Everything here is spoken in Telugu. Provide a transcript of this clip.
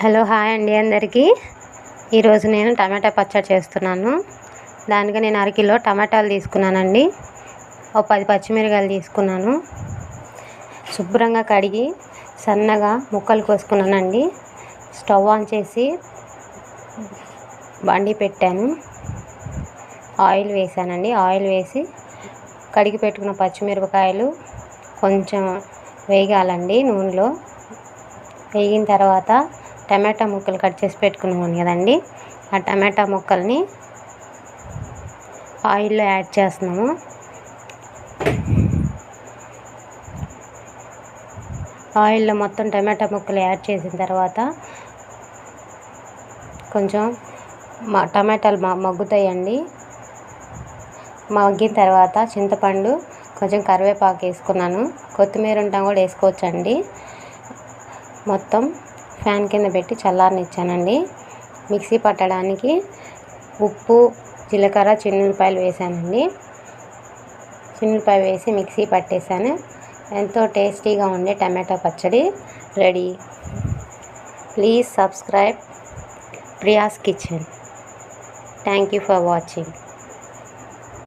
హలో హాయ్ అండి అందరికీ. ఈరోజు నేను టమాటా పచ్చడి చేస్తున్నాను. దానికి నేను అరకిలో టమాటాలు తీసుకున్నానండి. ఒక 10 పచ్చిమిరకాయలు తీసుకున్నాను. శుభ్రంగా కడిగి సన్నగా ముక్కలు కోసుకున్నానండి. స్టవ్ ఆన్ చేసి బండి పెట్టాను. ఆయిల్ వేసానండి. ఆయిల్ వేసి కడిగి పెట్టుకున్న పచ్చిమిరపకాయలు కొంచెం వేగాలండి నూనెలో. వేగిన తర్వాత టమాటా ముక్కలు కట్ చేసి పెట్టుకున్నాను కదండి, ఆ టమాటా ముక్కల్ని ఆయిల్లో యాడ్ చేస్తున్నాము. ఆయిల్లో మొత్తం టమాటా ముక్కలు యాడ్ చేసిన తర్వాత కొంచెం టమాటాలు మగ్గుతాయండి. మగ్గిన తర్వాత చింతపండు, కొంచెం కరివేపాకు వేసుకున్నాను. కొత్తిమీర ఉంటాం కూడా వేసుకోవచ్చండి. మొత్తం ఫ్యాన్ కింద పెట్టి చల్లారనిచ్చానండి. మిక్సీ పట్టడానికి ఉప్పు, జీలకర్ర, చిన్నులపాయలు వేసానండి. చిన్నులపాయ వేసి మిక్సీ పట్టేసాను. ఎంతో టేస్టీగా ఉండే టమాటా పచ్చడి ready. Please subscribe Priya's kitchen. Thank you for watching.